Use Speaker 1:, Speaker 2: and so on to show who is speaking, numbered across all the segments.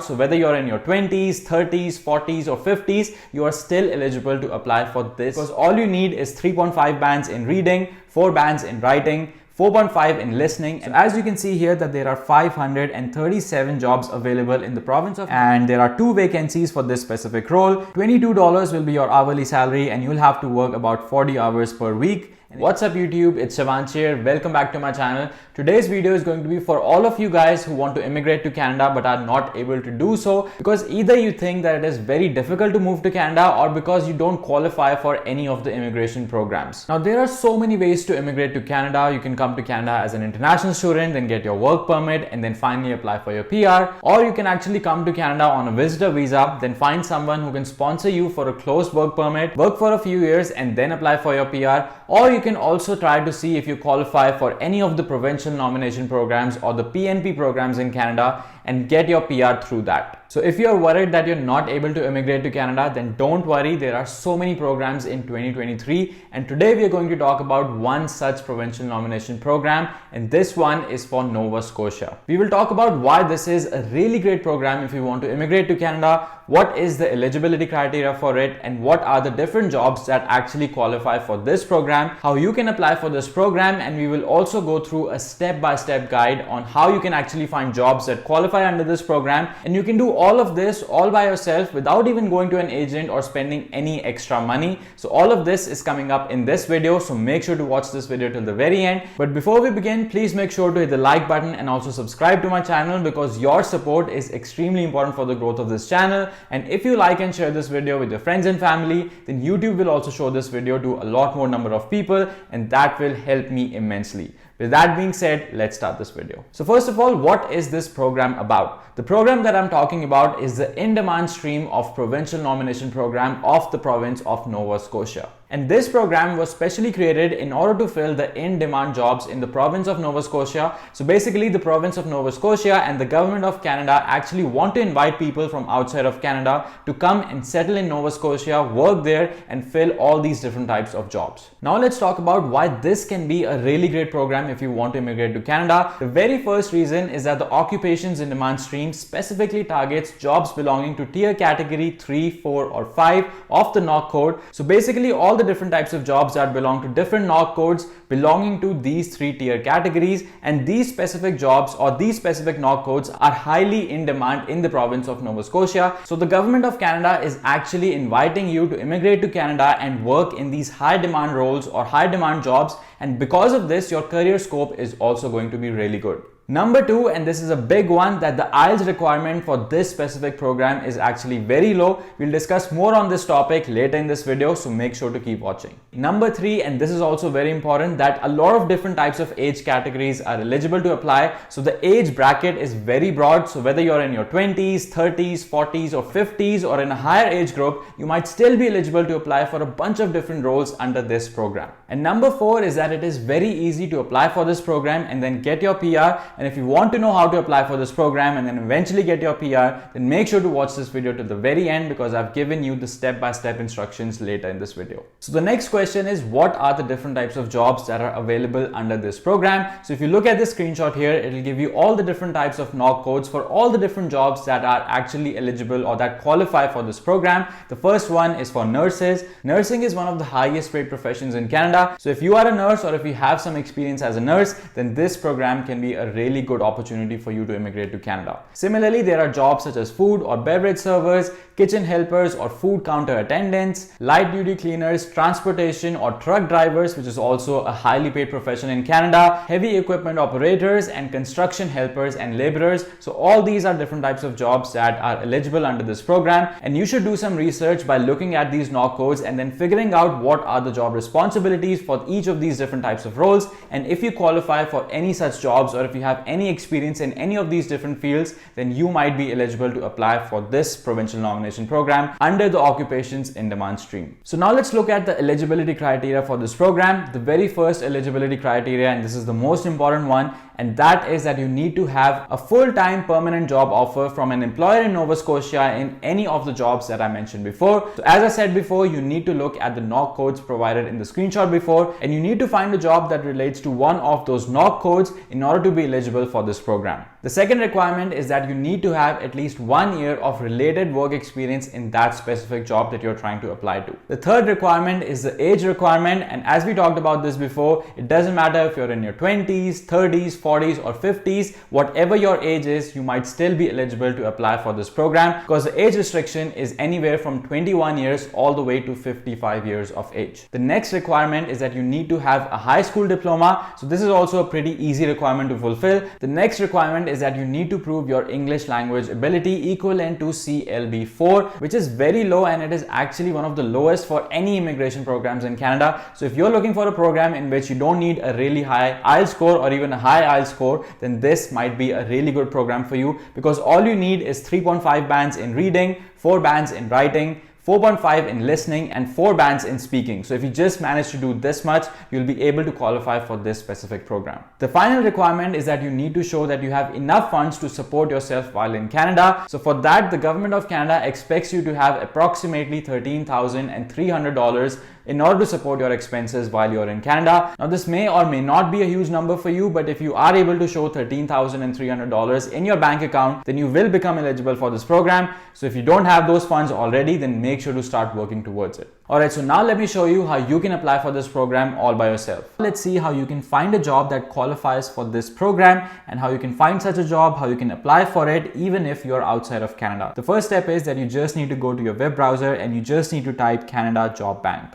Speaker 1: So whether you're in your 20s, 30s, 40s or 50s, you are still eligible to apply for this because all you need is 3.5 bands in reading, 4 bands in writing, 4.5 in listening. So as you can see here that there are 537 jobs available in the province of, and there are 2 vacancies for this specific role. $22 will be your hourly salary and you'll have to work about 40 hours per week. What's up YouTube, it's Shivansh here. Welcome back to my channel. Today's video is going to be for all of you guys who want to immigrate to Canada but are not able to do so because either you think that it is very difficult to move to Canada or because you don't qualify for any of the immigration programs. Now there are so many ways to immigrate to Canada. You can come to Canada as an international student, then get your work permit and then finally apply for your PR, or you can actually come to Canada on a visitor visa, then find someone who can sponsor you for a closed work permit, work for a few years and then apply for your PR, or you can also try to see if you qualify for any of the provincial nomination programs or the PNP programs in Canada and get your PR through that. So if you're worried that you're not able to immigrate to Canada, then don't worry, there are so many programs in 2023 and today we are going to talk about one such provincial nomination program, and this one is for Nova Scotia. We will talk about why this is a really great program if you want to immigrate to Canada, what is the eligibility criteria for it, and what are the different jobs that actually qualify for this program, how you can apply for this program, and we will also go through a step-by-step guide on how you can actually find jobs that qualify under this program, and you can do all of this all by yourself without even going to an agent or spending any extra money. So all of this is coming up in this video, so make sure to watch this video till the very end. But before we begin, please make sure to hit the like button and also subscribe to my channel because your support is extremely important for the growth of this channel. And if you like and share this video with your friends and family, then YouTube will also show this video to a lot more number of people and that will help me immensely. With that being said, let's start this video. So first of all, what is this program about? The program that I'm talking about is the in-demand stream of provincial nomination program of the province of Nova Scotia. And this program was specially created in order to fill the in-demand jobs in the province of Nova Scotia. So basically the province of Nova Scotia and the government of Canada actually want to invite people from outside of Canada to come and settle in Nova Scotia, work there and fill all these different types of jobs. Now let's talk about why this can be a really great program if you want to immigrate to Canada. The very first reason is that the occupations in demand stream specifically targets jobs belonging to tier category 3, 4 or 5 of the NOC code. So basically all the different types of jobs that belong to different NOC codes belonging to these 3 tier categories, and these specific jobs or these specific NOC codes are highly in demand in the province of Nova Scotia. So the government of Canada is actually inviting you to immigrate to Canada and work in these high demand roles or high demand jobs, and because of this your career scope is also going to be really good. Number 2, and this is a big one, that the IELTS requirement for this specific program is actually very low. We'll discuss more on this topic later in this video, so make sure to keep watching. Number 3, and this is also very important, that a lot of different types of age categories are eligible to apply. So the age bracket is very broad. So whether you're in your 20s, 30s, 40s or 50s or in a higher age group, you might still be eligible to apply for a bunch of different roles under this program. And number 4 is that it is very easy to apply for this program and then get your PR. And if you want to know how to apply for this program and then eventually get your PR, then make sure to watch this video to the very end because I've given you the step-by-step instructions later in this video. So the next question is, what are the different types of jobs that are available under this program? So if you look at this screenshot here, it will give you all the different types of NOC codes for all the different jobs that are actually eligible or that qualify for this program. The first one is for nurses. Nursing is one of the highest paid professions in Canada. So if you are a nurse or if you have some experience as a nurse, then this program can be a really good opportunity for you to immigrate to Canada. Similarly, there are jobs such as food or beverage servers, kitchen helpers or food counter attendants, light duty cleaners, transportation or truck drivers, which is also a highly paid profession in Canada, heavy equipment operators and construction helpers and laborers. So all these are different types of jobs that are eligible under this program, and you should do some research by looking at these NOC codes and then figuring out what are the job responsibilities for each of these different types of roles, and if you qualify for any such jobs or if you have any experience in any of these different fields, then you might be eligible to apply for this provincial nomination program under the occupations in demand stream. So now let's look at the eligibility criteria for this program. The very first eligibility criteria, and this is the most important one, and that is that you need to have a full-time permanent job offer from an employer in Nova Scotia in any of the jobs that I mentioned before. So as I said before, you need to look at the NOC codes provided in the screenshot before, and you need to find a job that relates to one of those NOC codes in order to be eligible for this program. The second requirement is that you need to have at least 1 year of related work experience in that specific job that you're trying to apply to. The third requirement is the age requirement, and as we talked about this before, it doesn't matter if you're in your 20s, 30s, 40s or 50s, whatever your age is, you might still be eligible to apply for this program because the age restriction is anywhere from 21 years all the way to 55 years of age. The next requirement is that you need to have a high school diploma, so this is also a pretty easy requirement to fulfill. The next requirement is that you need to prove your English language ability equivalent to CLB4, which is very low and it is actually one of the lowest for any immigration programs in Canada. So if you're looking for a program in which you don't need a really high IELTS score or even a high IELTS score, then this might be a really good program for you because all you need is 3.5 bands in reading, 4 bands in writing, 4.5 in listening and 4 bands in speaking. So if you just manage to do this much, you'll be able to qualify for this specific program. The final requirement is that you need to show that you have enough funds to support yourself while in Canada. So for that, the government of Canada expects you to have approximately $13,300 in order to support your expenses while you're in Canada. Now this may or may not be a huge number for you, but if you are able to show $13,300 in your bank account, then you will become eligible for this program. So if you don't have those funds already, then make sure to start working towards it. Alright, so now let me show you how you can apply for this program all by yourself. Let's see how you can find a job that qualifies for this program and how you can find such a job, how you can apply for it even if you're outside of Canada. The first step is that you just need to go to your web browser and you just need to type Canada Job Bank.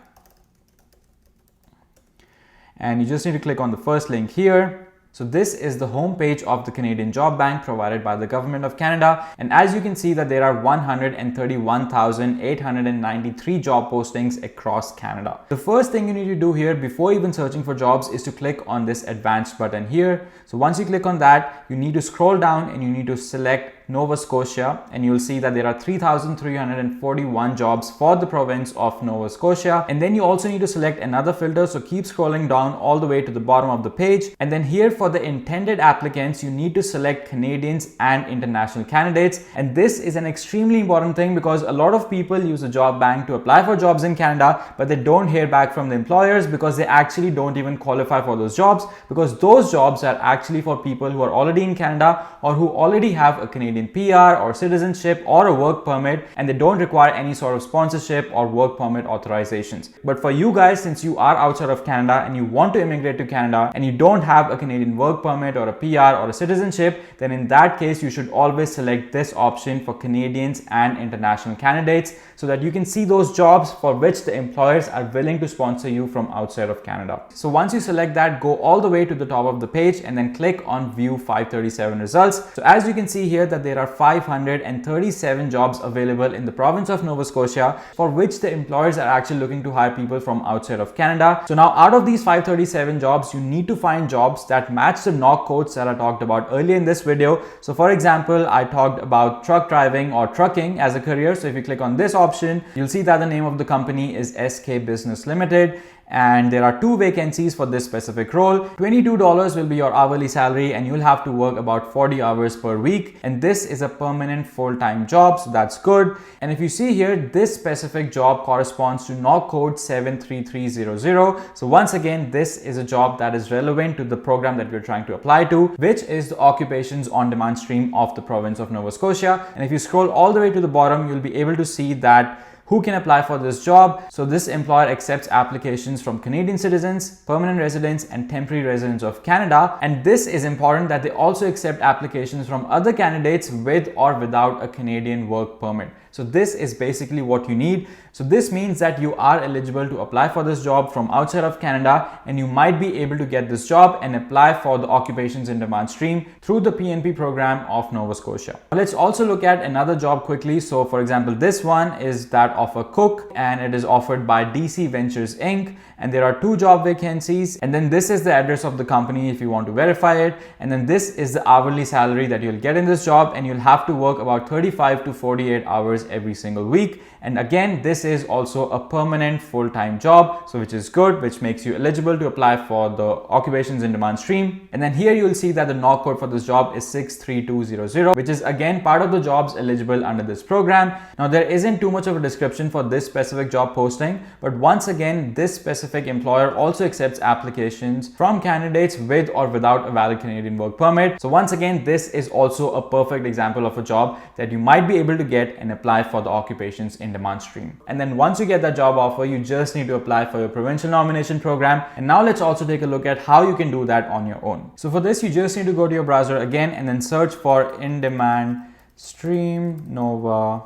Speaker 1: And you just need to click on the first link here. So this is the home page of the Canadian Job Bank provided by the Government of Canada. And as you can see that there are 131,893 job postings across Canada. The first thing you need to do here before even searching for jobs is to click on this advanced button here. So once you click on that, you need to scroll down and you need to select Nova Scotia, and you'll see that there are 3,341 jobs for the province of Nova Scotia. And then you also need to select another filter, so keep scrolling down all the way to the bottom of the page. And then here for the intended applicants, you need to select Canadians and international candidates. And this is an extremely important thing because a lot of people use the job bank to apply for jobs in Canada, but they don't hear back from the employers because they actually don't even qualify for those jobs, because those jobs are actually for people who are already in Canada or who already have a Canadian PR or citizenship or a work permit, and they don't require any sort of sponsorship or work permit authorizations. But for you guys, since you are outside of Canada and you want to immigrate to Canada and you don't have a Canadian work permit or a PR or a citizenship, then in that case you should always select this option for Canadians and international candidates so that you can see those jobs for which the employers are willing to sponsor you from outside of Canada. So once you select that, go all the way to the top of the page and then click on View 537 results. So as you can see here that there are 537 jobs available in the province of Nova Scotia for which the employers are actually looking to hire people from outside of Canada. So now out of these 537 jobs, you need to find jobs that match the knock codes that I talked about earlier in this video. So for example, I talked about truck driving or trucking as a career. So if you click on this option, you'll see that the name of the company is SK Business Limited. And there are 2 vacancies for this specific role. $22 will be your hourly salary and you'll have to work about 40 hours per week. And this is a permanent full-time job, so that's good. And if you see here, this specific job corresponds to knock code 73300. So once again, this is a job that is relevant to the program that we're trying to apply to, which is the occupations on demand stream of the province of Nova Scotia. And if you scroll all the way to the bottom, you'll be able to see that who can apply for this job. So this employer accepts applications from Canadian citizens, permanent residents and temporary residents of Canada. And this is important that they also accept applications from other candidates with or without a Canadian work permit. So this is basically what you need. So this means that you are eligible to apply for this job from outside of Canada, and you might be able to get this job and apply for the occupations in demand stream through the PNP program of Nova Scotia. Let's also look at another job quickly. So for example, this one is that of a cook, and it is offered by DC Ventures Inc. And there are 2 job vacancies. And then this is the address of the company if you want to verify it. And then this is the hourly salary that you'll get in this job, and you'll have to work about 35 to 48 hours every single week. And again, this is also a permanent full-time job, so which is good, which makes you eligible to apply for the occupations in demand stream. And then here you'll see that the knock code for this job is 63200, which is again part of the jobs eligible under this program. Now there isn't too much of a description description for this specific job posting, but once again, this specific employer also accepts applications from candidates with or without a valid Canadian work permit. So once again, this is also a perfect example of a job that you might be able to get and apply for the occupations in demand stream. And then once you get that job offer, you just need to apply for your provincial nomination program. And now let's also take a look at how you can do that on your own. So for this, you just need to go to your browser again and then search for in demand stream Nova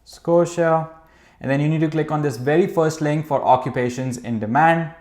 Speaker 1: Scotia. And then you need to click on this very first link for occupations in demand.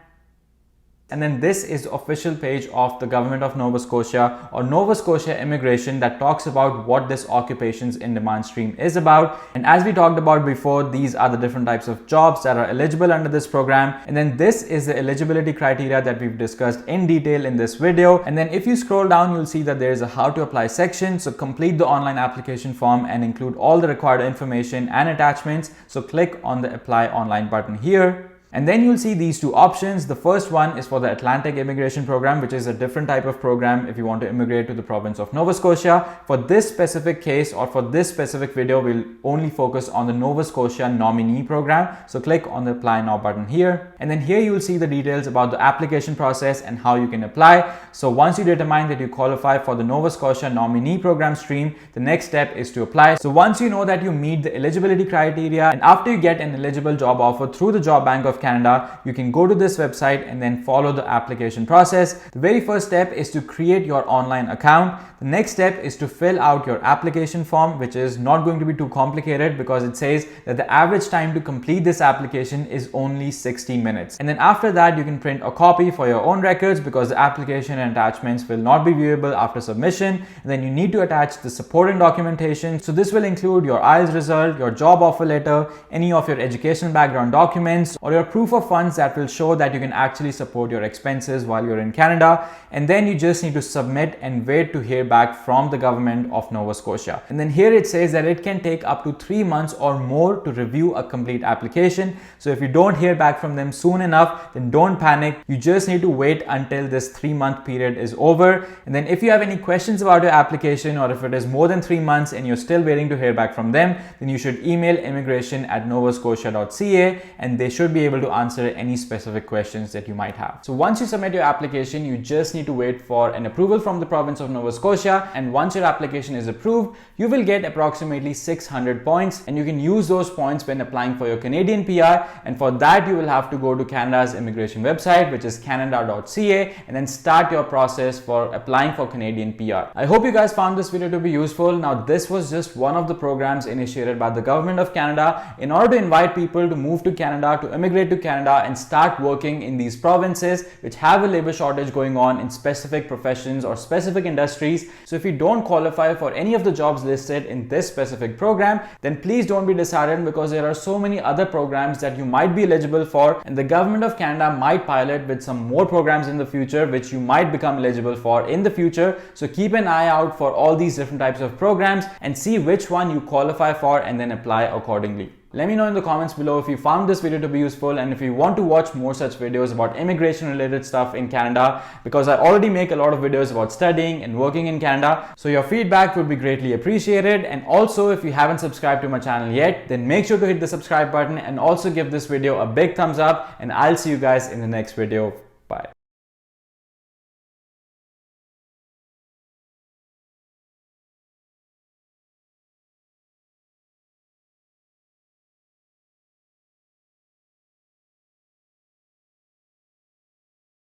Speaker 1: And then this is the official page of the government of Nova Scotia or Nova Scotia Immigration that talks about what this occupations in demand stream is about. And as we talked about before, these are the different types of jobs that are eligible under this program. And then this is the eligibility criteria that we've discussed in detail in this video. And then if you scroll down, you'll see that there is a how to apply section. So complete the online application form and include all the required information and attachments. So click on the apply online button here. And then you'll see these two options. The first one is for the Atlantic Immigration Program, which is a different type of program if you want to immigrate to the province of Nova Scotia. For this specific case or for this specific video, we'll only focus on the Nova Scotia nominee program. So click on the apply now button here. And then here you'll see the details about the application process and how you can apply. So once you determine that you qualify for the Nova Scotia nominee program stream, the next step is to apply. So once you know that you meet the eligibility criteria and after you get an eligible job offer through the Job Bank of Canada, you can go to this website and then follow the application process. The very first step is to create your online account. The next step is to fill out your application form, which is not going to be too complicated because it says that the average time to complete this application is only 60 minutes. And then after that, you can print a copy for your own records because the application and attachments will not be viewable after submission. And then you need to attach the supporting documentation. So this will include your IELTS result, your job offer letter, any of your education background documents, or your proof of funds that will show that you can actually support your expenses while you're in Canada. And then you just need to submit and wait to hear back from the government of Nova Scotia. And then here it says that it can take up to 3 months or more to review a complete application. So if you don't hear back from them soon enough, then don't panic. You just need to wait until this 3-month period is over. And then if you have any questions about your application or if it is more than 3 months and you're still waiting to hear back from them, then you should email immigration@novascotia.ca and they should be able to answer any specific questions that you might have. So once you submit your application, you just need to wait for an approval from the province of Nova Scotia. And once your application is approved, you will get approximately 600 points and you can use those points when applying for your Canadian PR. And for that, you will have to go to Canada's immigration website, which is canada.ca, and then start your process for applying for Canadian PR. I hope you guys found this video to be useful. Now, this was just one of the programs initiated by the government of Canada in order to invite people to move to Canada, to immigrate to Canada and start working in these provinces which have a labor shortage going on in specific professions or specific industries. So if you don't qualify for any of the jobs listed in this specific program, then please don't be disheartened because there are so many other programs that you might be eligible for, and the government of Canada might pilot with some more programs in the future which you might become eligible for in the future. So keep an eye out for all these different types of programs and see which one you qualify for and then apply accordingly. Let me know in the comments below if you found this video to be useful and if you want to watch more such videos about immigration related stuff in Canada, because I already make a lot of videos about studying and working in Canada. So your feedback would be greatly appreciated. And also, if you haven't subscribed to my channel yet, then make sure to hit the subscribe button and also give this video a big thumbs up, and I'll see you guys in the next video. Bye.